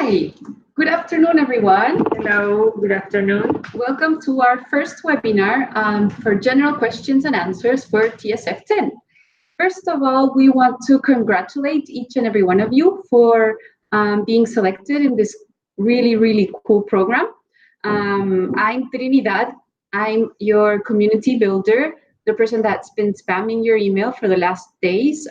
Hi, good afternoon, everyone. Hello, good afternoon. Welcome to our first webinar for general questions and answers for TSF10. First of all, we want to congratulate each and every one of you for being selected in this really cool program. I'm Trinidad. I'm your community builder, the person that's been spamming your email for the last days.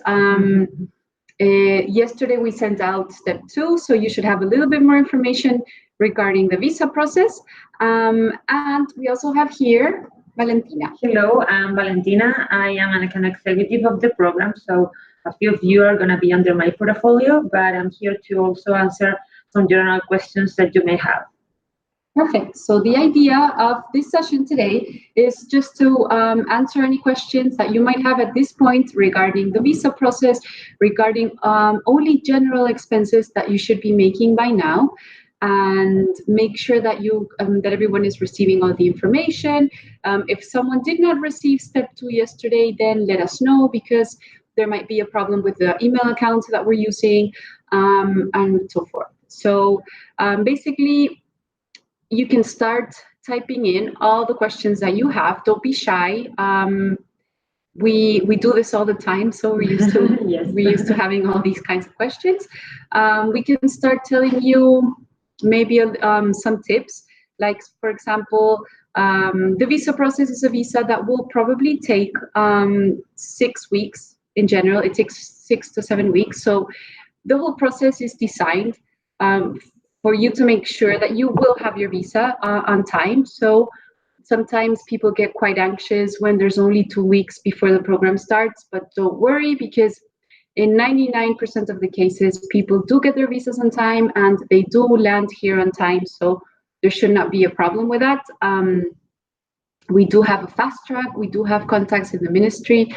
Yesterday we sent out step 2, so you should have a little bit more information regarding the visa process. And we also have here Valentina. Hello, I'm Valentina. I am an account executive of the program, so a few of you are going to be under my portfolio, but I'm here to also answer some general questions that you may have. Perfect. So the idea of this session today is just to answer any questions that you might have at this point regarding the visa process, regarding only general expenses that you should be making by now, and make sure that you that everyone is receiving all the information. If someone did not receive step 2 yesterday, then let us know, because there might be a problem with the email accounts that we're using, and so forth. So basically, you can start typing in all the questions that you have. Don't be shy. We do this all the time, so we're used to Yes. we're used to having all these kinds of questions. We can start telling you maybe some tips, like, for example, the visa process is a visa that will probably take 6 weeks in general. It takes 6 to 7 weeks. So the whole process is designed for you to make sure that you will have your visa on time. So sometimes people get quite anxious when there's only 2 weeks before the program starts, but don't worry, because in 99% of the cases, people do get their visas on time and they do land here on time. So there should not be a problem with that. We do have a fast track. We do have contacts in the Ministry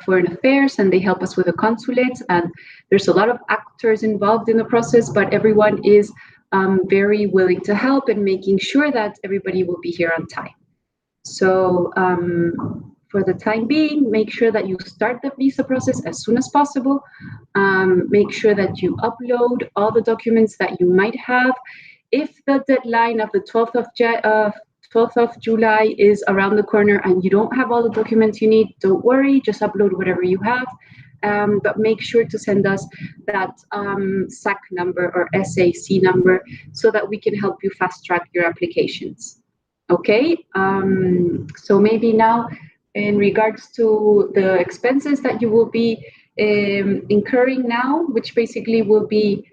Foreign Affairs, and they help us with the consulate. And there's a lot of actors involved in the process, but everyone is very willing to help and making sure that everybody will be here on time. So for the time being, make sure that you start the visa process as soon as possible. Make sure that you upload all the documents that you might have. If the deadline of the 12th of July is around the corner and you don't have all the documents you need, don't worry, just upload whatever you have. But make sure to send us that SAC number or SAC number so that we can help you fast track your applications. Okay, so maybe now in regards to the expenses that you will be incurring now, which basically will be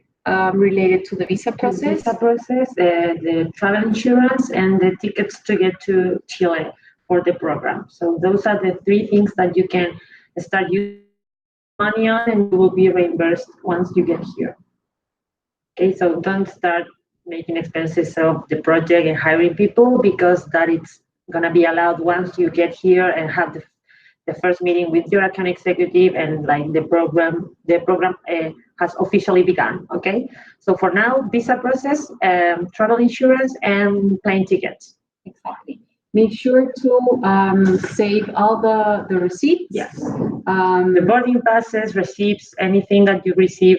related to the visa process. The travel insurance, and the tickets to get to Chile for the program. So those are the 3 things that you can start using money on, and you will be reimbursed once you get here. Okay, so don't start making expenses of the project and hiring people, because that it's gonna be allowed once you get here and have the first meeting with your account executive, and like the program has officially begun. Okay, so for now, visa process, travel insurance, and plane tickets. Exactly. Make sure to save all the receipts. Yes. The boarding passes, receipts, anything that you receive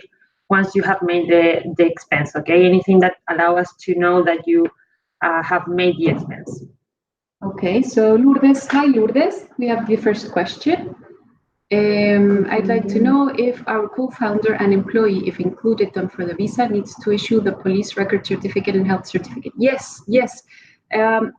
once you have made the expense. Okay, anything that allow us to know that you have made the expense. Okay, so Lourdes, hi Lourdes, we have the first question. I'd like to know if our co-founder and employee, if included them for the visa, needs to issue the police record certificate and health certificate. Yes.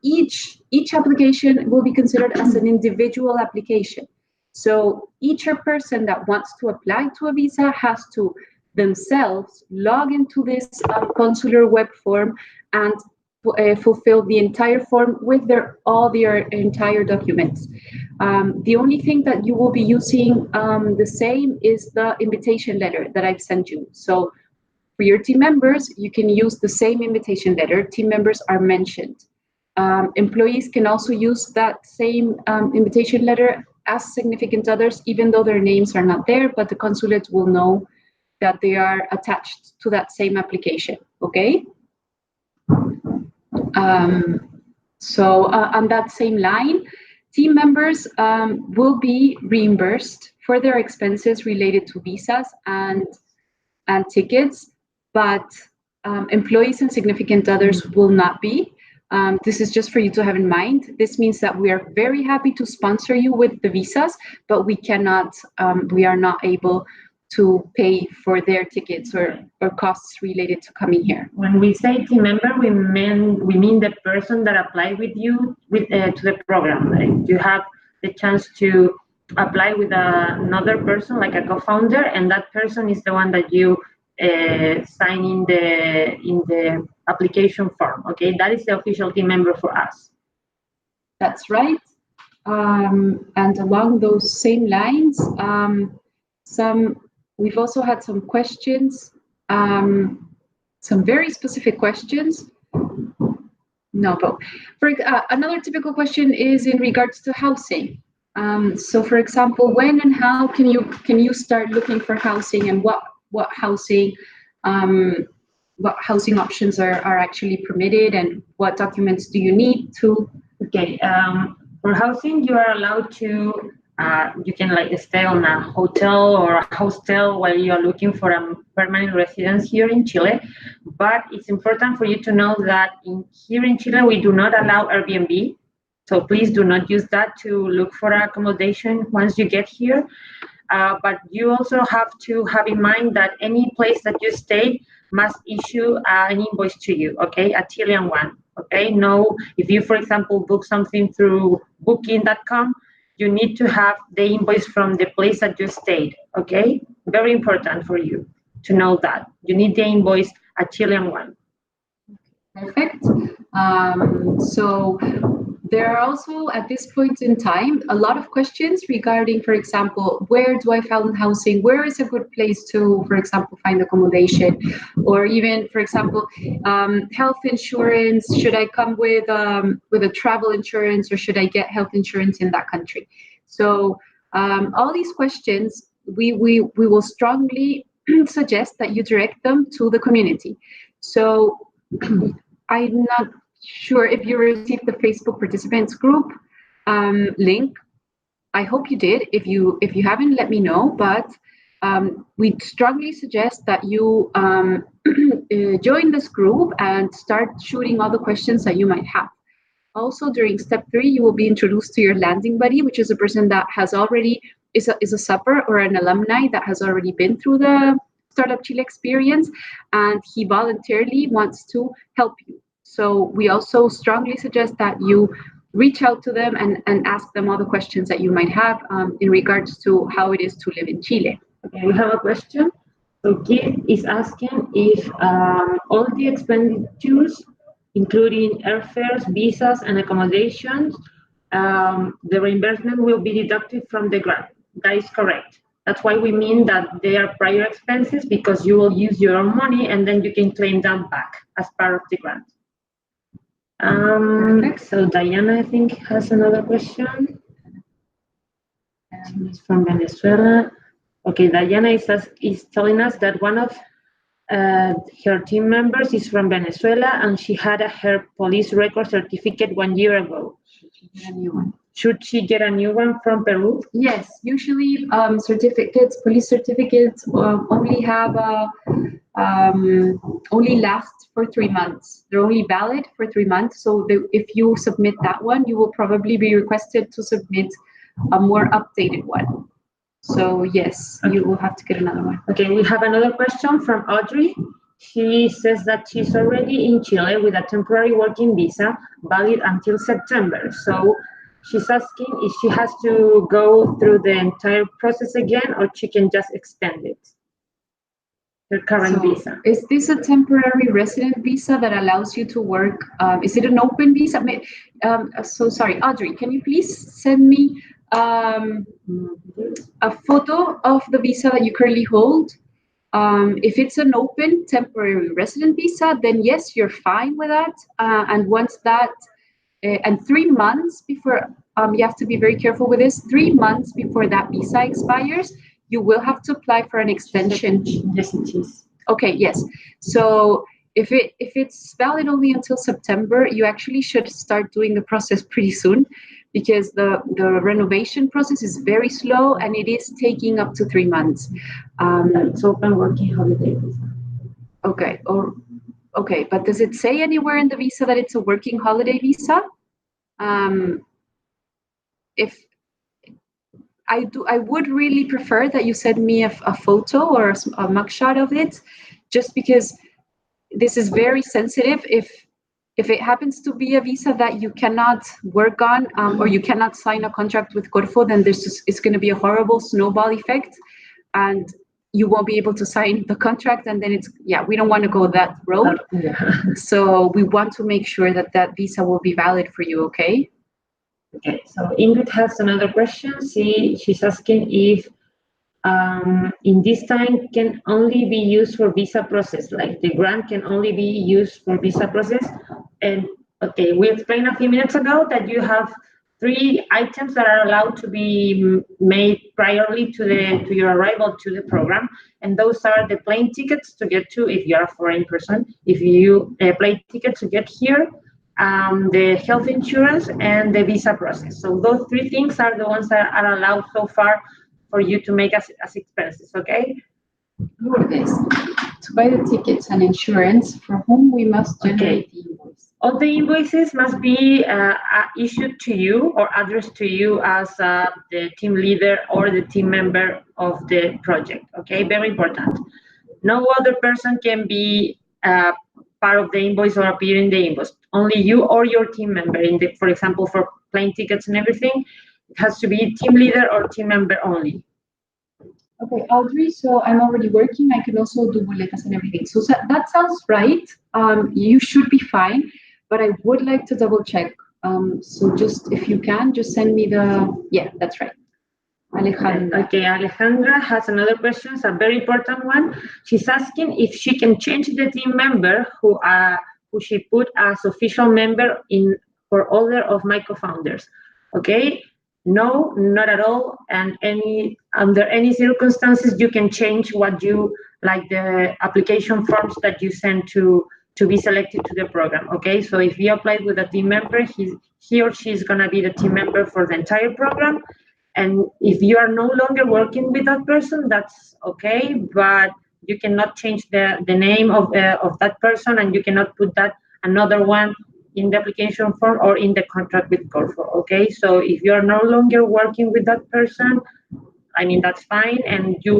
Each application will be considered as an individual application. So each person that wants to apply to a visa has to themselves log into this consular web form and fulfill the entire form with all their entire documents. The only thing that you will be using the same is the invitation letter that I've sent you. So for your team members, you can use the same invitation letter. Team members are mentioned. Employees can also use that same invitation letter as significant others, even though their names are not there, but the consulate will know that they are attached to that same application, okay? So on that same line, team members will be reimbursed for their expenses related to visas and tickets, but employees and significant others will not be. This is just for you to have in mind. This means that we are very happy to sponsor you with the visas, but we are not able to pay for their tickets or costs related to coming here. When we say team member, we mean the person that applied with you to the program. Like you have the chance to apply with another person, like a co-founder, and that person is the one that you sign in the application form. Okay, that is the official team member for us. That's right. And along those same lines, we've also had some questions, some very specific questions. No, but another typical question is in regards to housing. So, for example, when and how can you start looking for housing, and what housing options are actually permitted, and what documents do you need to? Okay, for housing, you are allowed to. You can stay on a hotel or a hostel while you are looking for a permanent residence here in Chile. But it's important for you to know that here in Chile, we do not allow Airbnb. So please do not use that to look for accommodation once you get here. But you also have to have in mind that any place that you stay must issue an invoice to you, okay, a Chilean one, okay? No, if you, for example, book something through booking.com, you need to have the invoice from the place that you stayed, okay? Very important for you to know that. You need the invoice, a Chilean one. Perfect. So there are also, at this point in time, a lot of questions regarding, for example, where do I find housing? Where is a good place to, for example, find accommodation? Or even, for example, health insurance. Should I come with a travel insurance, or should I get health insurance in that country? So all these questions, we will strongly suggest that you direct them to the community. So I'm not sure if you received the Facebook participants group link. I hope you did. If you haven't, let me know. But we strongly suggest that you join this group and start shooting all the questions that you might have. Also, during step 3, you will be introduced to your landing buddy, which is a person that has already is a supper or an alumni that has already been through the Startup Chile experience, and he voluntarily wants to help you. So we also strongly suggest that you reach out to them and ask them all the questions that you might have in regards to how it is to live in Chile. Okay, we have a question. So Keith is asking if all the expenditures, including airfares, visas, and accommodations, the reimbursement will be deducted from the grant. That is correct. That's why we mean that they are prior expenses, because you will use your own money and then you can claim that back as part of the grant. So Diana, I think, has another question. It's from Venezuela. Okay, Diana is telling us that one of her team members is from Venezuela, and she had her police record certificate 1 year ago. Should she get a new one from Peru? Yes, usually police certificates only have only last for 3 months. They're only valid for 3 months. So if you submit that one, you will probably be requested to submit a more updated one. So yes, you will have to get another one. Okay, we have another question from Audrey. She says that she's already in Chile with a temporary working visa valid until September. So she's asking if she has to go through the entire process again, or she can just extend it, her current visa. Is this a temporary resident visa that allows you to work? Is it an open visa? So sorry, Audrey, can you please send me a photo of the visa that you currently hold? If it's an open temporary resident visa, then yes, you're fine with that. And once that, and 3 months before, you have to be very careful with this. 3 months before that visa expires, you will have to apply for an extension. Yes, it is. Okay, yes. So if it's valid only until September, you actually should start doing the process pretty soon, because the renovation process is very slow and it is taking up to 3 months. It's open working holiday visa. Okay, or Okay, but does it say anywhere in the visa that it's a working holiday visa? If I would really prefer that you send me a photo or a mugshot of it, just because this is very sensitive. If it happens to be a visa that you cannot work on or you cannot sign a contract with Corfo, then it's going to be a horrible snowball effect, and you won't be able to sign the contract, and then we don't want to go that road. So we want to make sure that that visa will be valid for you, okay? Okay, so Ingrid has another question. She's asking if in this time can only be used for visa process, like the grant can only be used for visa process. And okay, we explained a few minutes ago that you have 3 items that are allowed to be made priorly to your arrival to the program, and those are the plane tickets to get to, if you're a foreign person, if you plane ticket to get here, the health insurance, and the visa process. So those 3 things are the ones that are allowed so far for you to make as expenses, okay? Lourdes, to buy the tickets and insurance, for whom we must generate the invoice. All the invoices must be issued to you or addressed to you as the team leader or the team member of the project, okay? Very important. No other person can be part of the invoice or appear in the invoice. Only you or your team member. For example, for plane tickets and everything, it has to be team leader or team member only. Okay, Audrey, so I'm already working. I can also do boletas and everything. So that sounds right. You should be fine, but I would like to double check. So just, if you can, just send me yeah, that's right. Alejandra. Okay, Alejandra has another question, it's a very important one. She's asking if she can change the team member who she put as official member for other of my co-founders. Okay, no, not at all. And under any circumstances, you can change what you like, the application forms that you send to be selected to the program. Okay, so if you applied with a team member, he or she is gonna be the team member for the entire program. And if you are no longer working with that person, that's okay, but you cannot change the name of that person, and you cannot put that another one in the application form or in the contract with Corfo, okay? So if you are no longer working with that person, I mean, that's fine. And he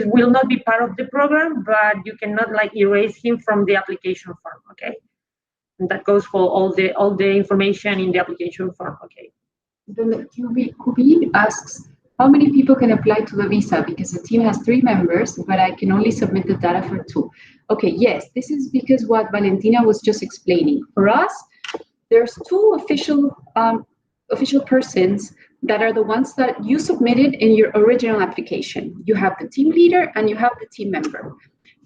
will not be part of the program, but you cannot like erase him from the application form, okay? And that goes for all the information in the application form, okay? Then Kubi asks, how many people can apply to the visa? Because the team has 3 members, but I can only submit the data for 2. Okay, yes, this is because what Valentina was just explaining. For us, there's 2 official persons that are the ones that you submitted in your original application. You have the team leader and you have the team member.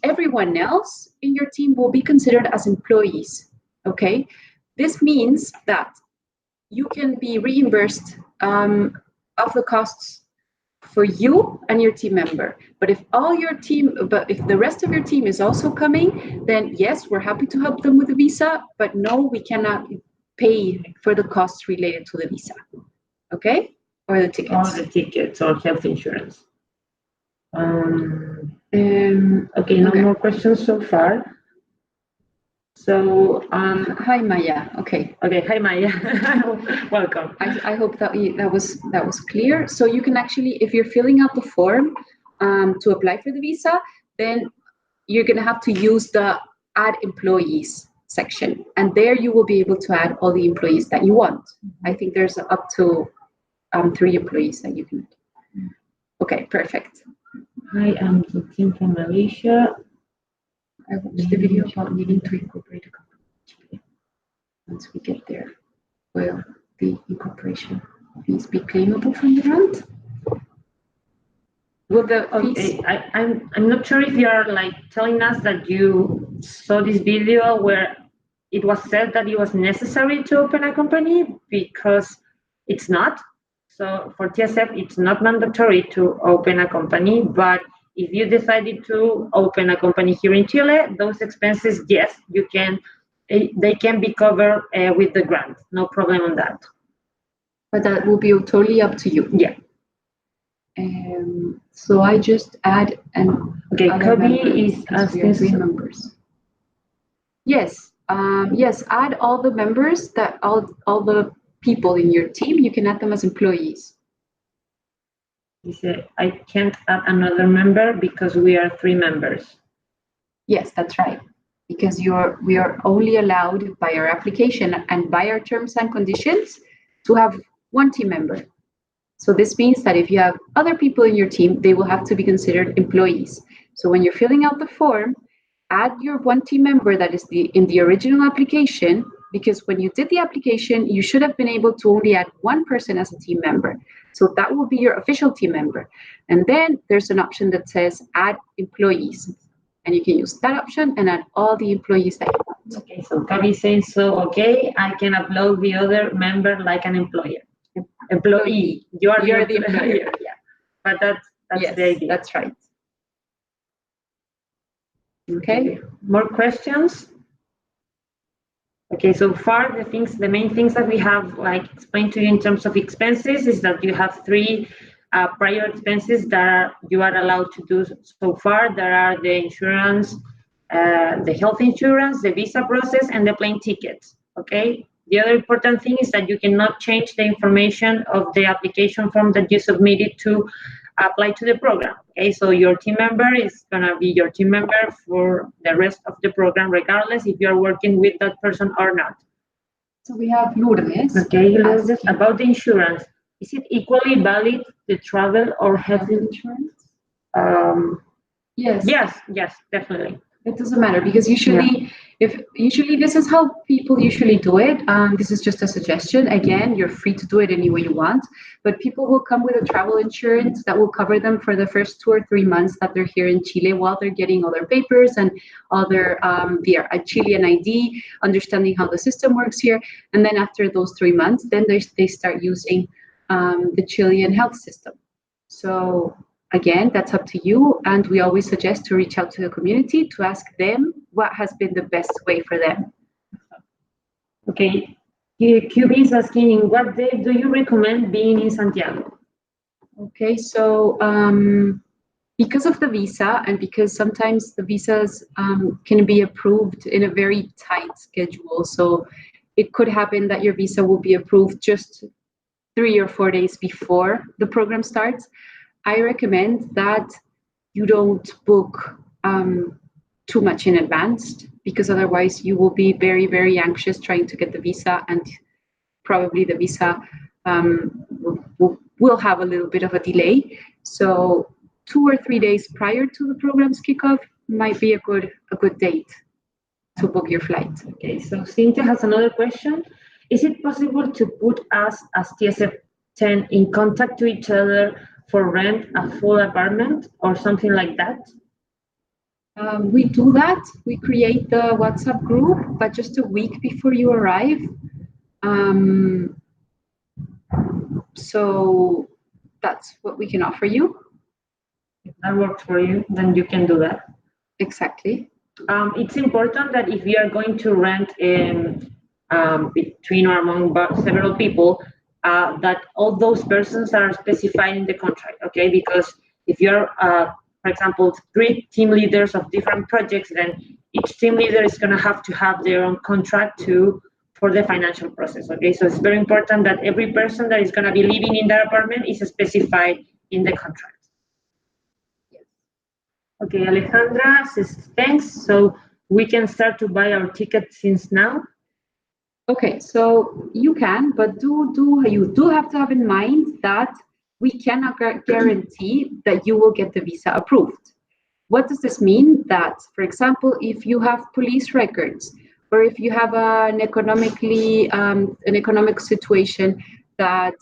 Everyone else in your team will be considered as employees, okay? This means that you can be reimbursed of the costs for you and your team member. But if if the rest of your team is also coming, then yes, we're happy to help them with the visa, but no, we cannot pay for the costs related to the visa. Okay? Or the tickets. Or the tickets or health insurance. Okay, no more questions so far. So, hi Maya. Okay. Okay, hi Maya. Welcome. I hope that was clear. So you can actually, if you're filling out the form to apply for the visa, then you're gonna have to use the Add Employees section, and there you will be able to add all the employees that you want. I think there's up to 3 employees that you can add. Okay, perfect. Hi, I'm Kim from Malaysia. I watched the video about needing to incorporate a company. Once we get there, will the incorporation fees be claimable from the grant? Will the fees? I'm not sure if you are like telling us that you saw this video where it was said that it was necessary to open a company, because it's not. So for TSF, it's not mandatory to open a company, but if you decided to open a company here in Chile, those expenses, yes, you can. They can be covered with the grant. No problem on that. But that will be totally up to you. Yeah. So I just add an. Okay, Kobe is asking. 3 members. Yes, yes. Add all the members that all the people in your team. You can add them as employees. He said, I can't add another member because we are 3 members. Yes, that's right. Because we are only allowed by our application and by our terms and conditions to have 1 team member. So this means that if you have other people in your team, they will have to be considered employees. So when you're filling out the form, add your 1 team member that is in the original application, because when you did the application, you should have been able to only add 1 person as a team member. So that will be your official team member. And then there's an option that says add employees. And you can use that option and add all the employees that you want. Okay, so Kavi is saying, so okay, I can upload the other member like an employee. You are the employer. Yeah, but that's yes, the idea. That's right. Okay. More questions? Okay, so far the main things that we have like explained to you in terms of expenses is that you have 3 prior expenses that you are allowed to do so far. There are the insurance, the health insurance, the visa process, and the plane tickets. Okay. The other important thing is that you cannot change the information of the application form that you submitted to apply to the program. Okay, so your team member is gonna be your team member for the rest of the program, regardless if you are working with that person or not. So we have Lourdes. Okay, Lourdes, about the insurance. Is it equally valid, the travel or health insurance? Yes. Yes, definitely. It doesn't matter because usually this is how people usually do it. This is just a suggestion. Again, you're free to do it any way you want, but people will come with a travel insurance that will cover them for the first 2 or 3 months that they're here in Chile while they're getting all their papers and all their Chilean ID, understanding how the system works here. And then after those 3 months, then they start using the Chilean health system. So again, that's up to you, and we always suggest to reach out to the community to ask them what has been the best way for them. Okay, QB is asking, in what day do you recommend being in Santiago? Okay, so because of the visa and because sometimes the visas can be approved in a very tight schedule, so it could happen that your visa will be approved just 3 or 4 days before the program starts. I recommend that you don't book too much in advance, because otherwise you will be very, very anxious trying to get the visa, and probably the visa will have a little bit of a delay. So 2 or 3 days prior to the program's kickoff might be a good date to book your flight. Okay, so Cynthia has another question. Is it possible to put us as TSF10 in contact to each other for rent a full apartment or something like that? We do that. We create the WhatsApp group, but just a week before you arrive. So that's what we can offer you. If that works for you, then you can do that. Exactly. It's important that if you are going to rent between or among several people, that all those persons are specified in the contract, okay? Because if you're, for example, 3 team leaders of different projects, then each team leader is gonna have to have their own contract for the financial process, okay? So it's very important that every person that is gonna be living in that apartment is specified in the contract. Okay, Alejandra says thanks. So we can start to buy our tickets since now. Okay, so you can, but you do have to have in mind that we cannot guarantee that you will get the visa approved. What does this mean? That, for example, if you have police records, or if you have an economic situation that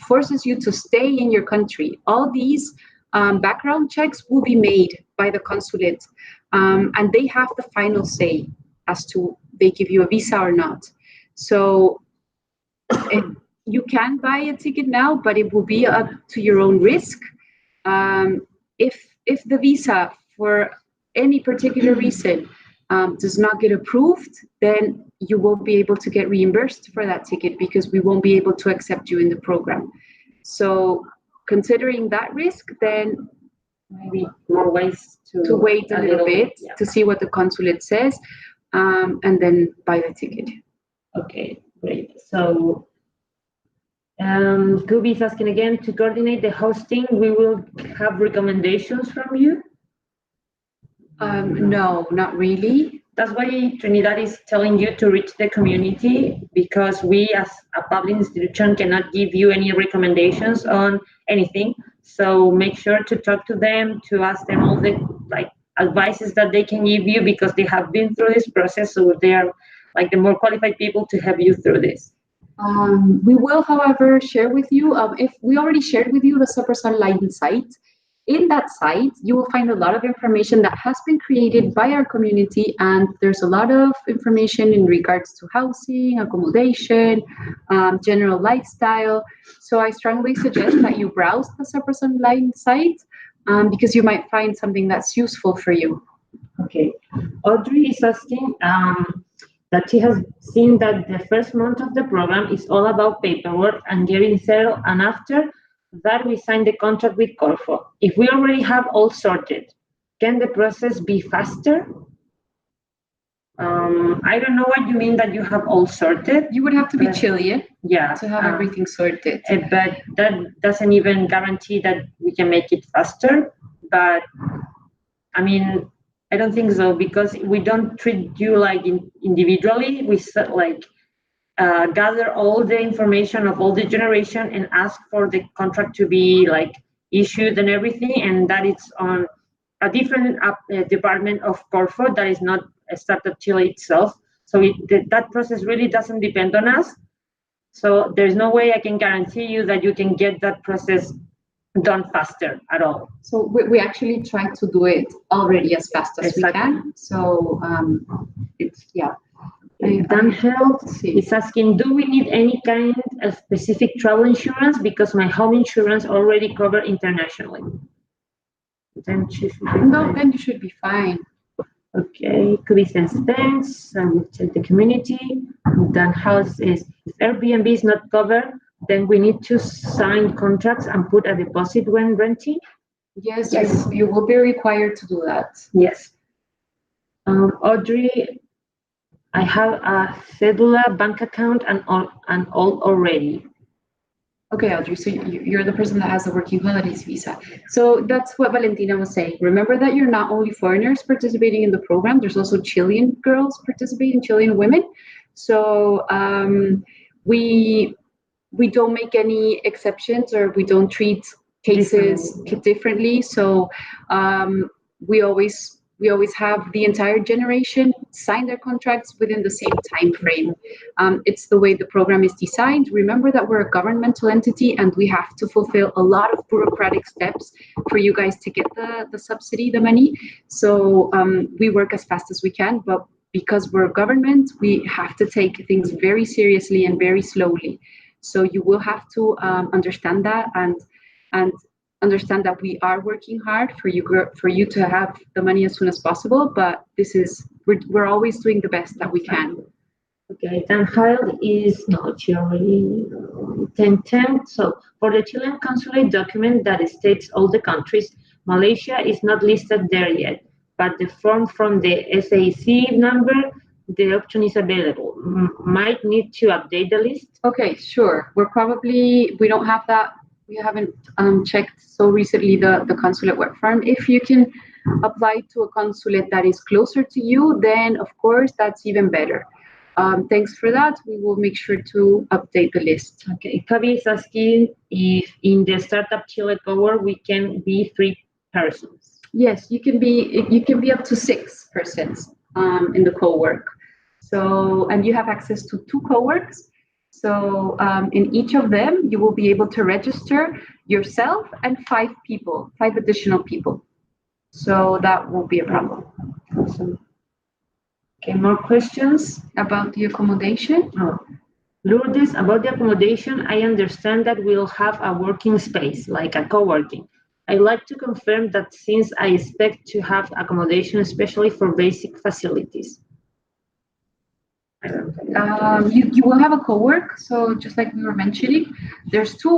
forces you to stay in your country, all these background checks will be made by the consulate, and they have the final say as to they give you a visa or not. So you can buy a ticket now, but it will be up to your own risk. If the visa, for any particular reason, does not get approved, then you won't be able to get reimbursed for that ticket, because we won't be able to accept you in the program. So considering that risk, then maybe more ways to wait a little bit yeah. to see what the consulate says, and then buy the ticket. Okay, great. So Kubi is asking again, to coordinate the hosting, we will have recommendations from you? No, not really. That's why Trinidad is telling you to reach the community, because we as a public institution cannot give you any recommendations on anything. So make sure to talk to them, to ask them all the advices that they can give you, because they have been through this process, so they are like the more qualified people to help you through this. We will, however, share with you, if we already shared with you the Cyprus Online site. In that site, you will find a lot of information that has been created by our community, and there's a lot of information in regards to housing, accommodation, general lifestyle. So I strongly suggest that you browse the Cyprus Online site, because you might find something that's useful for you. Okay. Audrey is asking that she has seen that the first month of the program is all about paperwork and getting settled, and after that we sign the contract with Corfo. If we already have all sorted, can the process be faster? I don't know what you mean that you have all sorted. You would have to be Chilean, yeah, to have everything sorted. But that doesn't even guarantee that we can make it faster. But I mean, I don't think so, because we don't treat you like individually. We gather all the information of all the generation and ask for the contract to be issued and everything, and that it's on a different department of Corfo that is not a Startup Chile itself. So that process really doesn't depend on us. So there's no way I can guarantee you that you can get that process done faster at all. So we actually try to do it already as fast as we can. So it's, yeah. Dan Health is asking, do we need any kind of specific travel insurance, because my home insurance already covered internationally? Then then you should be fine. Okay, Christian thanks. I will check the community. Dan House is, if Airbnb is not covered, then we need to sign contracts and put a deposit when renting? Yes. You will be required to do that. Yes. Audrey, I have a Cedula bank account and all already. Okay, Audrey, so you're the person that has the working holidays visa. So that's what Valentina was saying. Remember that you're not only foreigners participating in the program, there's also Chilean girls participating, Chilean women. So we don't make any exceptions, or we don't treat cases differently. So we always have the entire generation sign their contracts within the same time frame. It's the way the program is designed. Remember that we're a governmental entity, and we have to fulfill a lot of bureaucratic steps for you guys to get the subsidy, the money. So we work as fast as we can, but because we're a government, we have to take things very seriously and very slowly. So you will have to understand that, and understand that we are working hard for you to have the money as soon as possible. But we're always doing the best that we can. Okay, Dan Heil is not already 1010. So for the Chilean consulate document that states all the countries, Malaysia is not listed there yet, but the form from the SAC number, the option is available. Might need to update the list. Okay, sure. We don't have that. We haven't checked so recently the consulate web form. If you can apply to a consulate that is closer to you, then of course that's even better. Thanks for that. We will make sure to update the list. Okay, Kabi is asking if in the Startup Chile cohort we can be 3 persons. Yes, you can be up to 6 persons in the co-work. So, and you have access to 2 co-works. So in each of them, you will be able to register yourself and 5 additional people. So that won't be a problem. Awesome. Okay, more questions about the accommodation? Oh. Lourdes, about the accommodation, I understand that we'll have a working space, like a co-working. I'd like to confirm that since I expect to have accommodation, especially for basic facilities. You will have a co-work. So just like we were mentioning, there's two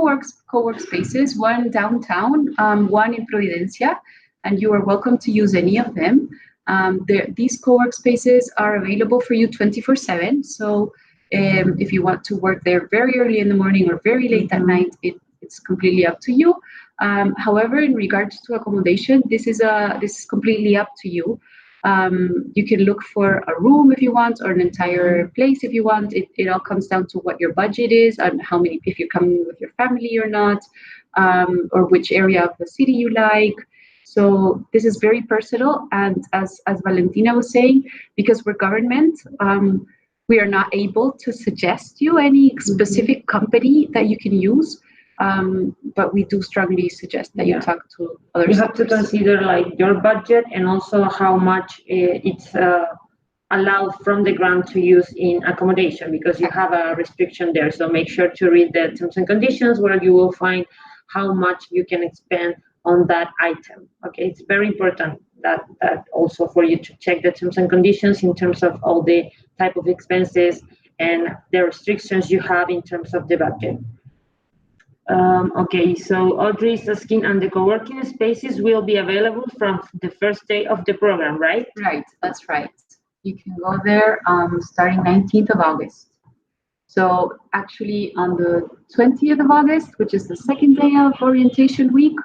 co-work spaces, one downtown, one in Providencia, and you are welcome to use any of them. These co-work spaces are available for you 24/7. So if you want to work there very early in the morning or very late at night, it's completely up to you. However, in regards to accommodation, this is completely up to you. You can look for a room if you want, or an entire place if you want. It all comes down to what your budget is and how many, if you're coming with your family or not, or which area of the city you like. So this is very personal. And as Valentina was saying, because we're government, we are not able to suggest you any specific company that you can use. But we do strongly suggest that you talk to other You have to consider like your budget and also how much it's allowed from the grant to use in accommodation, because you have a restriction there. So make sure to read the terms and conditions, where you will find how much you can spend on that item. Okay, it's very important that also for you to check the terms and conditions in terms of all the type of expenses and the restrictions you have in terms of the budget. Okay, so Audrey is asking, and the co-working spaces will be available from the first day of the program, right? Right, that's right. You can go there starting 19th of August. So actually on the 20th of August, which is the second day of orientation week,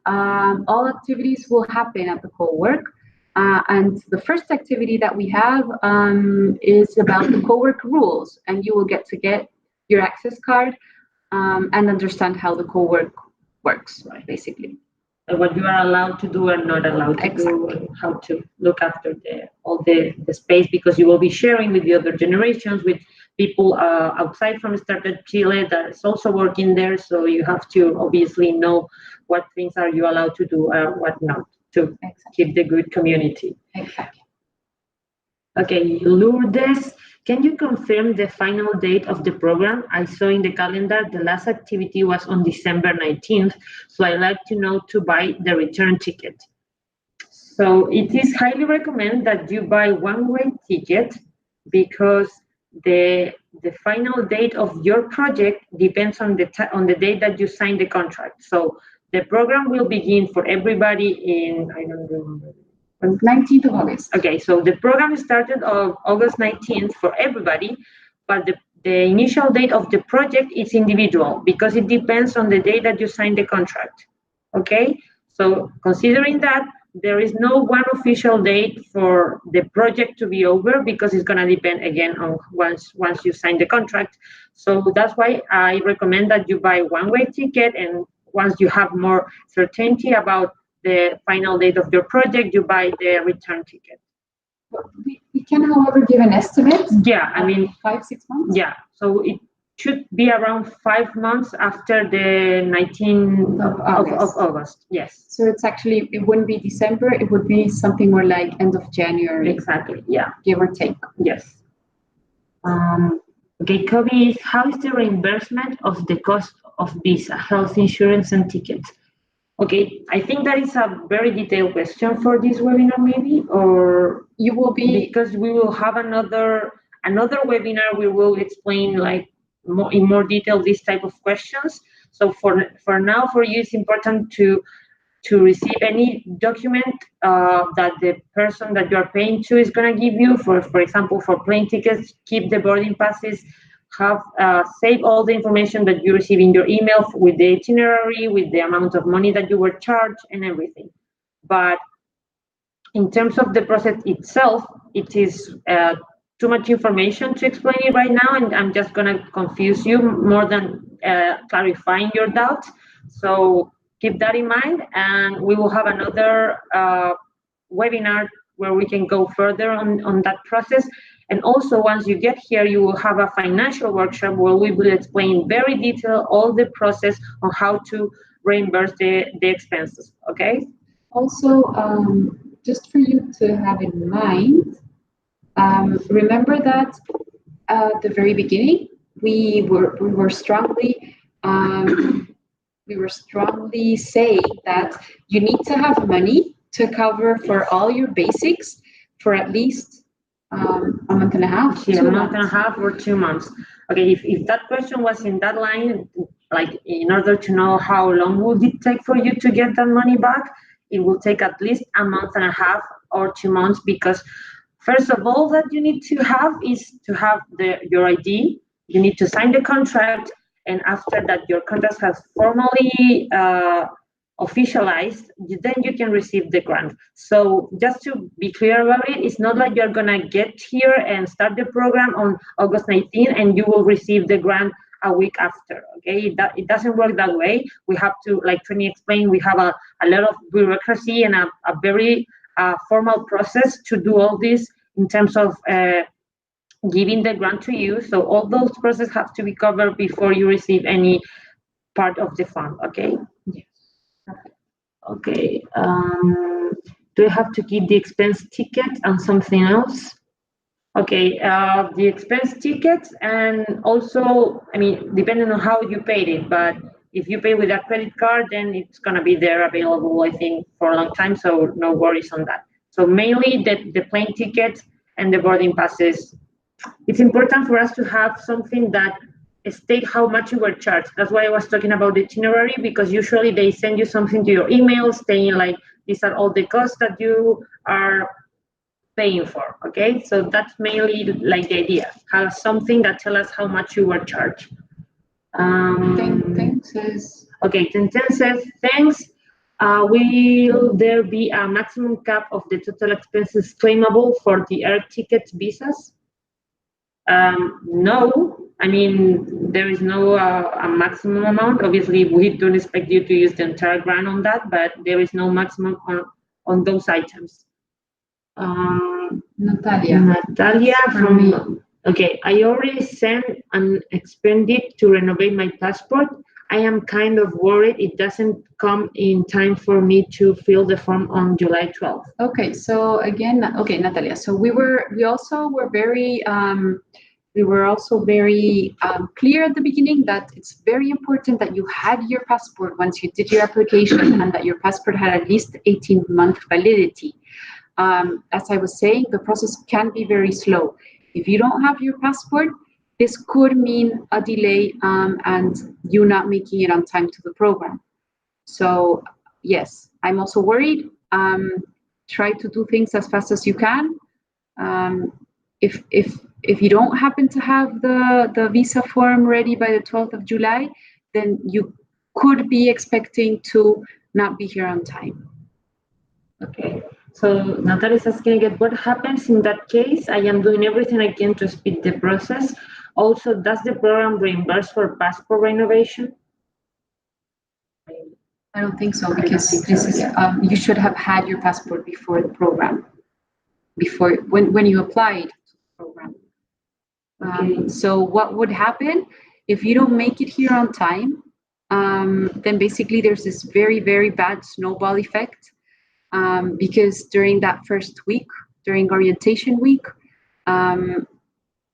all activities will happen at the co-work. And the first activity that we have is about the co-work rules, and you will get your access card and understand how the co-work works, basically. What you are allowed to do and not allowed to do, and how to look after all the space, because you will be sharing with the other generations, with people outside from Startup Chile that is also working there. So you have to obviously know what things are you allowed to do and what not, to keep the good community. Exactly. Okay, Lourdes, can you confirm the final date of the program? I saw in the calendar the last activity was on December 19th, so I'd like to know to buy the return ticket. So it is highly recommended that you buy one-way ticket, because the final date of your project depends on the date that you sign the contract. So the program will begin for everybody in, I don't remember, 19th of August. Okay, so the program started on August 19th for everybody, but the initial date of the project is individual, because it depends on the day that you sign the contract. Okay, so considering that, there is no one official date for the project to be over, because it's going to depend again on once you sign the contract. So that's why I recommend that you buy one-way ticket, and once you have more certainty about the final date of your project, you buy the return ticket. We can, however, give an estimate. Yeah, I mean 5-6 months. Yeah, so it should be around 5 months after the 19th of August. Yes. So it wouldn't be December. It would be something more like end of January. Exactly. Yeah. Give or take. Yes. Okay, Kobe, how is the reimbursement of the cost of visa, health insurance, and tickets? Okay, I think that is a very detailed question for this webinar, maybe, or you will be, because we will have another webinar. We will explain like in more detail this type of questions. So for now, for you, it's important to receive any document that the person that you are paying to is going to give you. For example, for plane tickets, keep the boarding passes. Have save all the information that you receive in your email with the itinerary, with the amount of money that you were charged, and everything. But in terms of the process itself, it is too much information to explain it right now, and I'm just going to confuse you more than clarifying your doubts. So keep that in mind, and we will have another webinar where we can go further on that process. And also, once you get here, you will have a financial workshop where we will explain very detail all the process on how to reimburse the expenses, okay? Also, just for you to have in mind, remember that at the very beginning, we were strongly saying that you need to have money to cover for all your basics for at least A month and a half. A month and a half or 2 months. Okay, if that question was in that line, like in order to know how long would it take for you to get that money back, it will take at least a month and a half or 2 months, because first of all that you need to have is to have your ID, you need to sign the contract, and after that your contract has formally officialized, then you can receive the grant. So just to be clear about it, it's not like you're gonna get here and start the program on August 19 and you will receive the grant a week after. Okay, it doesn't work that way. We have to, like Trini explained, we have a lot of bureaucracy and a very formal process to do all this in terms of giving the grant to you. So all those processes have to be covered before you receive any part of the fund. Okay. Yes. Okay. Do I have to give the expense ticket and something else? Okay, the expense ticket, and also, I mean, depending on how you paid it, but if you pay with a credit card, then it's gonna be there available, I think, for a long time, so no worries on that. So mainly the plane ticket and the boarding passes. It's important for us to have something that state how much you were charged. That's why I was talking about the itinerary, because usually they send you something to your email saying like, these are all the costs that you are paying for. Okay, so that's mainly like the idea, have something that tell us how much you were charged. Thanks. Okay, then says thanks. Will there be a maximum cap of the total expenses claimable for the air tickets visas? No, I mean, there is no a maximum amount. Obviously, we don't expect you to use the entire grant on that, but there is no maximum on those items. Natalia from okay, I already sent an expended to renovate my passport. I am kind of worried it doesn't come in time for me to fill the form on July 12th. Okay, so again, okay, Natalia. So we also were very clear at the beginning that it's very important that you had your passport once you did your application and that your passport had at least 18-month validity. As I was saying, the process can be very slow. If you don't have your passport, this could mean a delay and you not making it on time to the program. So yes, I'm also worried. Try to do things as fast as you can. If you don't happen to have the visa form ready by the 12th of July, then you could be expecting to not be here on time. Okay. So Natalia is asking again, what happens in that case? I am doing everything I can to speed the process. Also, does the program reimburse for passport renovation? I don't think so, because you should have had your passport before the program, when you applied to the program. Okay. So what would happen if you don't make it here on time? Then basically there's this very, very bad snowball effect. Because during that first week, during orientation week,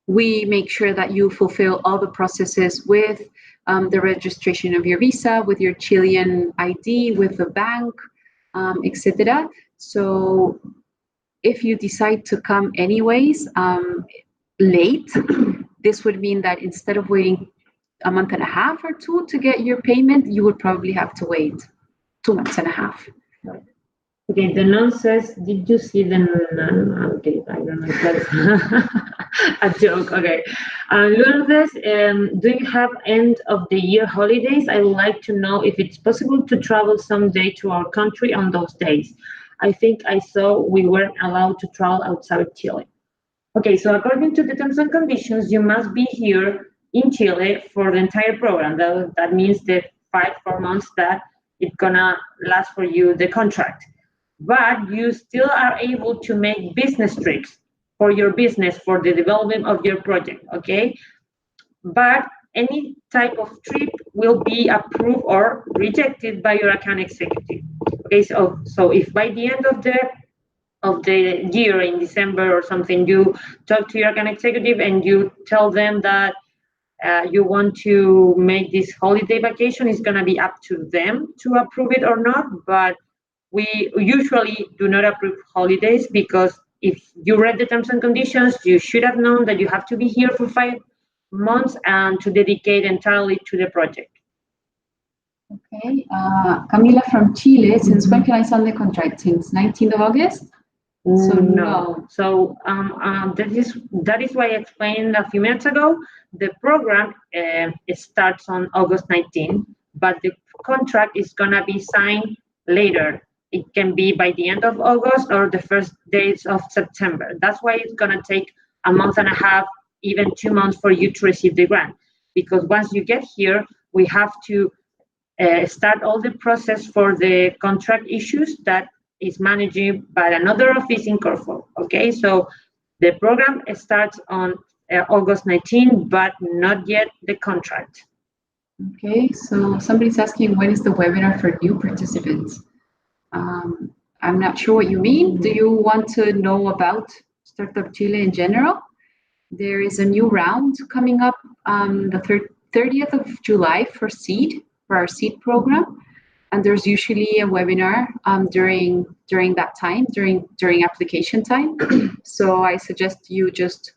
we make sure that you fulfill all the processes with the registration of your visa, with your Chilean ID, with the bank, etc. So if you decide to come anyways late, this would mean that instead of waiting a month and a half or two to get your payment, you would probably have to wait 2 months and a half. Okay, the nun says, did you see the nun? Okay, I don't know if that's a joke. Okay. Lourdes, do you have end of the year holidays? I would like to know if it's possible to travel someday to our country on those days. I think I saw we weren't allowed to travel outside Chile. Okay, so according to the terms and conditions, you must be here in Chile for the entire program. That means the 4 months that it's gonna last for you, the contract. But you still are able to make business trips for your business, for the development of your project, okay? But any type of trip will be approved or rejected by your account executive. Okay, so if by the end of the year in December or something, you talk to your account executive and you tell them that you want to make this holiday vacation, it's gonna be up to them to approve it or not, but we usually do not approve holidays because if you read the terms and conditions, you should have known that you have to be here for 5 months and to dedicate entirely to the project. Okay, Camila from Chile, since when can I sign the contract? Since 19th of August? So no. So that is why I explained a few minutes ago. The program it starts on August 19, but the contract is gonna be signed later. It can be by the end of August or the first days of September. That's why it's gonna take a month and a half, even 2 months for you to receive the grant. Because once you get here, we have to start all the process for the contract issues that is managed by another office in Corfu. Okay, so the program starts on August 19, but not yet the contract. Okay, so somebody's asking when is the webinar for new participants? I'm not sure what you mean. Do you want to know about Startup Chile in general? There is a new round coming up the 30th of July for our seed program. And there's usually a webinar during that time, during application time. So I suggest you just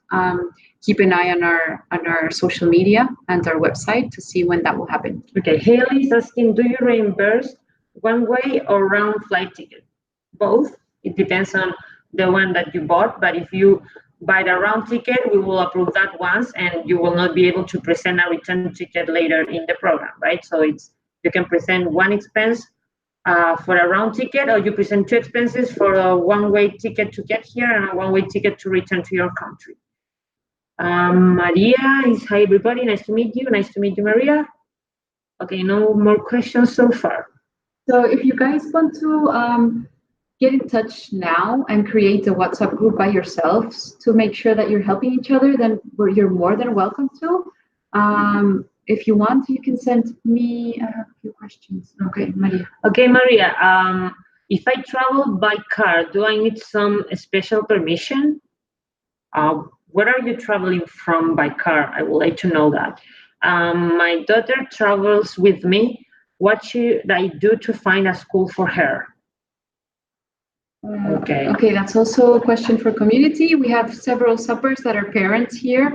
keep an eye on our social media and our website to see when that will happen. Okay, Haley is asking, do you reimburse one way or round flight ticket? Both. It depends on the one that you bought, but if you buy the round ticket, we will approve that once, and you will not be able to present a return ticket later in the program, right? So you can present one expense for a round ticket, or you present 2 expenses for a one-way ticket to get here and a one-way ticket to return to your country. Maria is, hi everybody, nice to meet you. Nice to meet you, Maria. Okay, no more questions so far. So if you guys want to get in touch now and create a WhatsApp group by yourselves to make sure that you're helping each other, then you're more than welcome to. If you want, you can send me a few questions. Okay, Maria. Okay, Maria. If I travel by car, do I need some special permission? Where are you traveling from by car? I would like to know that. My daughter travels with me. What should I do to find a school for her? Okay, that's also a question for community. We have several suppers that are parents here.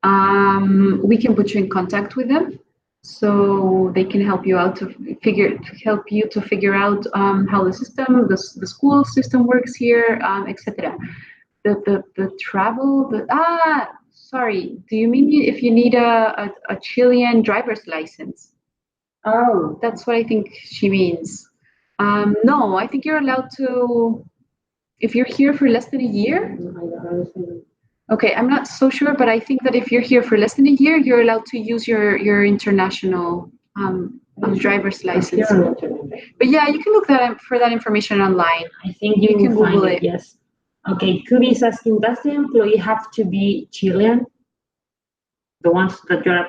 We can put you in contact with them, so they can help you out to figure out how the school system works here, etc. The travel. Sorry. Do you mean if you need a Chilean driver's license? Oh, that's what I think she means. No, I think you're allowed to, if you're here for less than a year. Okay, I'm not so sure, but I think that if you're here for less than a year, you're allowed to use your international driver's license. But yeah, you can look for that information online. I think you can Google it. Yes. Okay, Kubi is asking, does the employee have to be Chilean? The ones that you're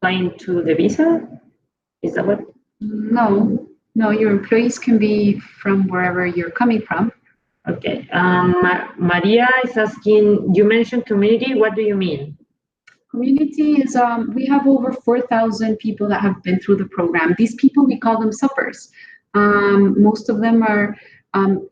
applying to the visa? Is that what? No, your employees can be from wherever you're coming from. Okay. Maria is asking, you mentioned community. What do you mean? Community is, we have over 4,000 people that have been through the program. These people, we call them suppers. Most of them are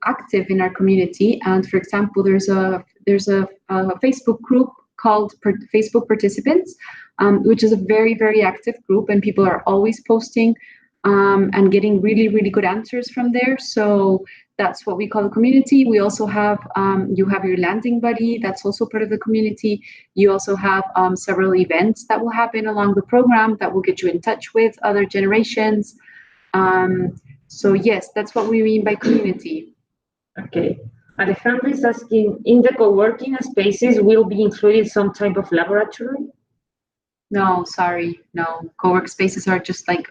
active in our community. And for example, there's a Facebook group called Facebook Participants, which is a very, very active group, and people are always posting and getting really, really good answers from there. So that's what we call the community. We also have, you have your landing buddy, that's also part of the community. You also have several events that will happen along the program that will get you in touch with other generations. So yes, that's what we mean by community. Okay. Alejandro is asking, in the co-working spaces will be included some type of laboratory? No, sorry, no. Co-work spaces are just like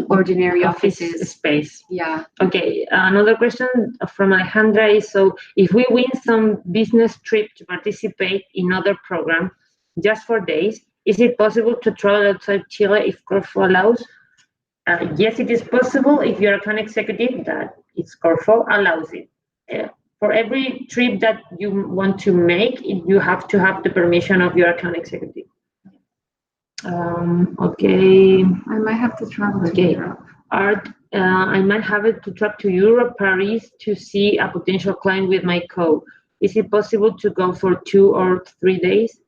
ordinary offices. Space. Yeah. Okay, another question from Alejandra is, so if we win some business trip to participate in other program just for days, is it possible to travel outside Chile if Corfu allows? Yes, it is possible if you're an executive that it's Corfu allows it. For every trip that you want to make, you have to have the permission of your account executive. Okay. I might have to travel to Europe. Art, I might have to travel to Europe, Paris, to see a potential client with my code. Is it possible to go for 2 or 3 days?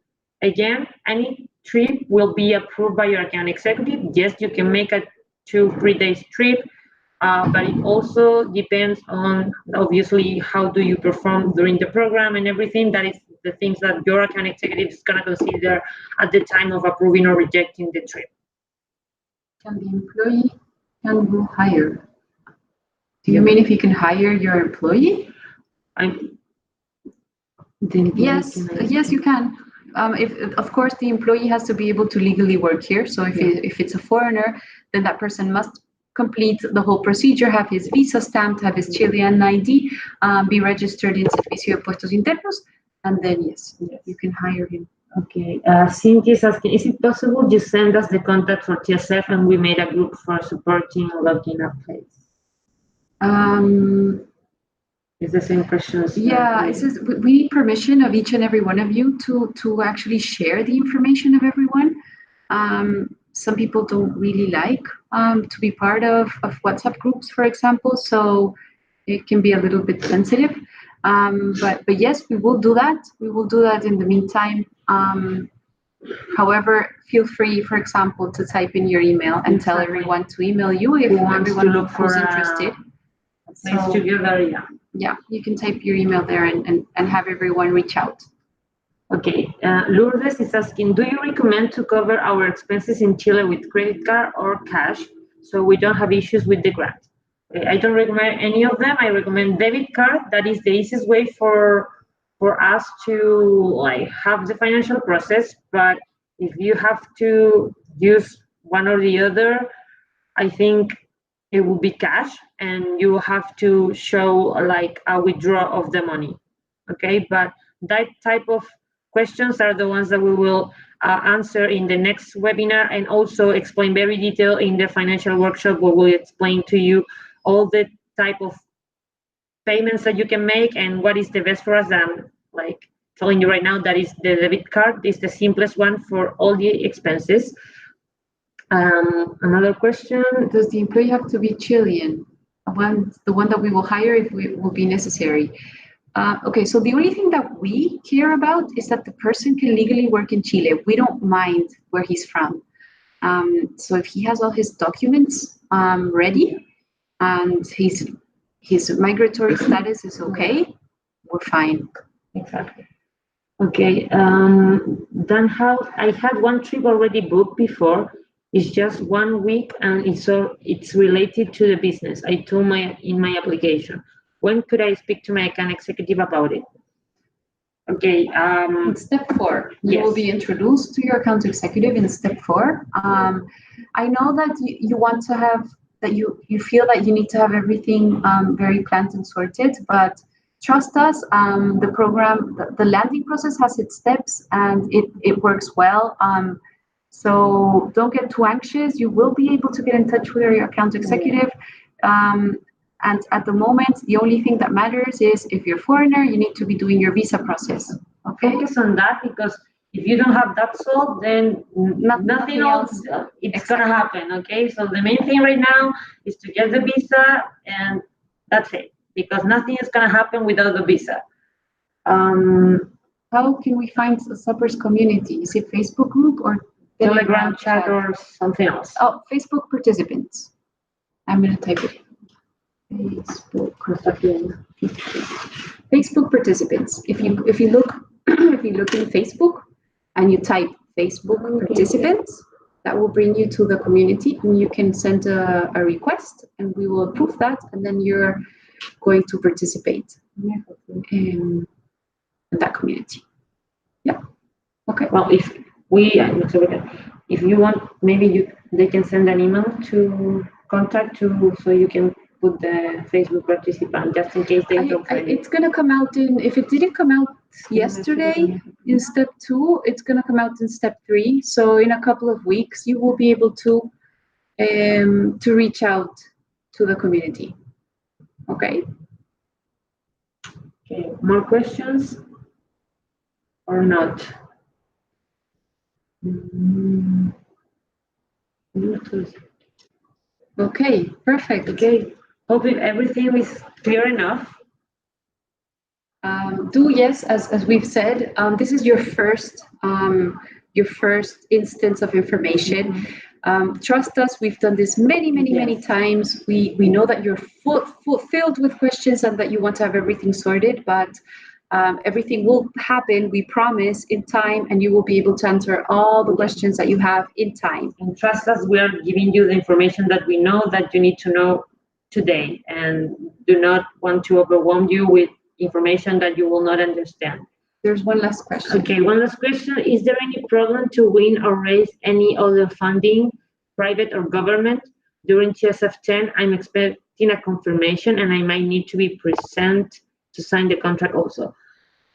Again, any trip will be approved by your account executive. Yes, you can make a 2-3 days trip, but it also depends on, obviously, how do you perform during the program and everything. That is the things that your account executive is going to consider at the time of approving or rejecting the trip. Can the employee go hire? Do you mean if you can hire your employee? Yes, you can. If of course the employee has to be able to legally work here. So if it's a foreigner, then that person must complete the whole procedure, have his visa stamped, have his Chilean ID, be registered in Servicio de Puestos Internos, and then yes, you can hire him. Okay, Cindy is asking, is it possible you send us the contact for TSF and we made a group for supporting login up place? It's the same questions. Yeah, it says we need permission of each and every one of you to actually share the information of everyone. Some people don't really like to be part of WhatsApp groups, for example, so it can be a little bit sensitive. But yes, we will do that. We will do that in the meantime. However, feel free, for example, to type in your email and tell everyone to email you if everyone who's interested. So, together, yeah, you can type your email there and have everyone reach out. Okay, Lourdes is asking, do you recommend to cover our expenses in Chile with credit card or cash so we don't have issues with the grant? I don't recommend any of them. I recommend debit card. That is the easiest way for us to have the financial process. But if you have to use one or the other, I think it will be cash, and you have to show a withdrawal of the money. Okay, but that type of questions are the ones that we will answer in the next webinar, and also explain very detailed in the financial workshop, where we'll explain to you all the type of payments that you can make and what is the best for us. And telling you right now, that is the debit card is the simplest one for all the expenses. Another question: does the employee have to be Chilean? The one that we will hire if it will be necessary. Okay, so the only thing that we care about is that the person can legally work in Chile. We don't mind where he's from. So if he has all his documents ready and his migratory status is okay, we're fine. Exactly. Okay. Then I had one trip already booked before. It's just 1 week, and it's related to the business. I told in my application. When could I speak to my account executive about it? Okay. In step 4, you will be introduced to your account executive in step 4. I know that you want to have that you feel that you need to have everything very planned and sorted, but trust us, the program, the landing process has its steps, and it works well. So don't get too anxious. You will be able to get in touch with your account executive. And at the moment, the only thing that matters is if you're a foreigner, you need to be doing your visa process. Okay? Focus on that, because if you don't have that solved, then nothing else it's going to happen. Okay? So the main thing right now is to get the visa, and that's it, because nothing is going to happen without the visa. How can we find a Suppers community? Is it Facebook group or Telegram chat or something else? Oh, Facebook participants. I'm going to type it. Facebook participants. If you look in Facebook and you type Facebook participants, that will bring you to the community, and you can send a request, and we will approve that, and then you're going to participate in that community. Yeah. Okay. Well, if you want, maybe they can send an email to contact to, so you can put the Facebook participant, just in case they don't find it. It's going to come out if it didn't come out yesterday in step 2, it's going to come out in step 3. So in a couple of weeks, you will be able to reach out to the community. Okay. Okay. More questions or not? Okay, perfect. Okay, hope everything is clear enough. Yes, as we've said, this is your first instance of information. Trust us, we've done this many times. We know that you're filled with questions and that you want to have everything sorted, but everything will happen, we promise, in time, and you will be able to answer all the questions that you have in time. And trust us, we are giving you the information that we know that you need to know today, and do not want to overwhelm you with information that you will not understand. There's one last question. Okay, one last question. Is there any problem to win or raise any other funding, private or government? During TSF10, I'm expecting a confirmation and I might need to be present to sign the contract also.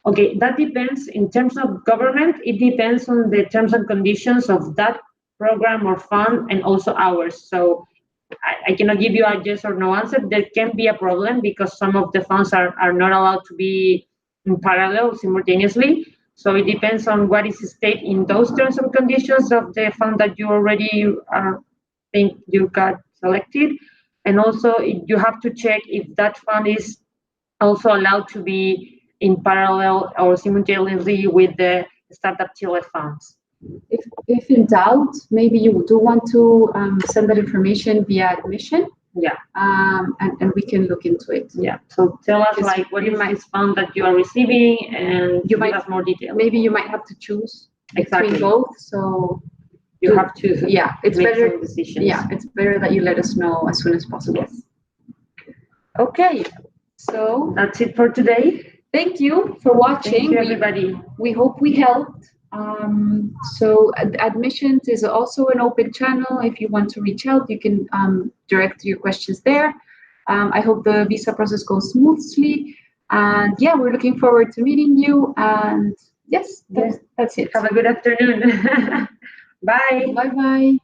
Okay, that depends. In terms of government, it depends on the terms and conditions of that program or fund and also ours. So I cannot give you a yes or no answer. There can be a problem because some of the funds are not allowed to be in parallel simultaneously. So it depends on what is stated in those terms and conditions of the fund that you already think you got selected. And also you have to check if that fund is also allowed to be in parallel or simultaneously with the Startup Chile funds. If in doubt, maybe you do want to send that information via admission. Yeah. And we can look into it. Yeah. So tell us like what is this fund that you are receiving, and you might have more detail. Maybe you might have to choose between both. So you have to it's make better. Some decisions. Yeah, it's better that you let us know as soon as possible. Yes. Okay. So that's it for today. Thank you for watching. Thank you, everybody. We hope we helped. So admissions is also an open channel. If you want to reach out, you can direct your questions there. I hope the visa process goes smoothly. And yeah, we're looking forward to meeting you. And yes, that's it. Have a good afternoon. Bye. Bye-bye.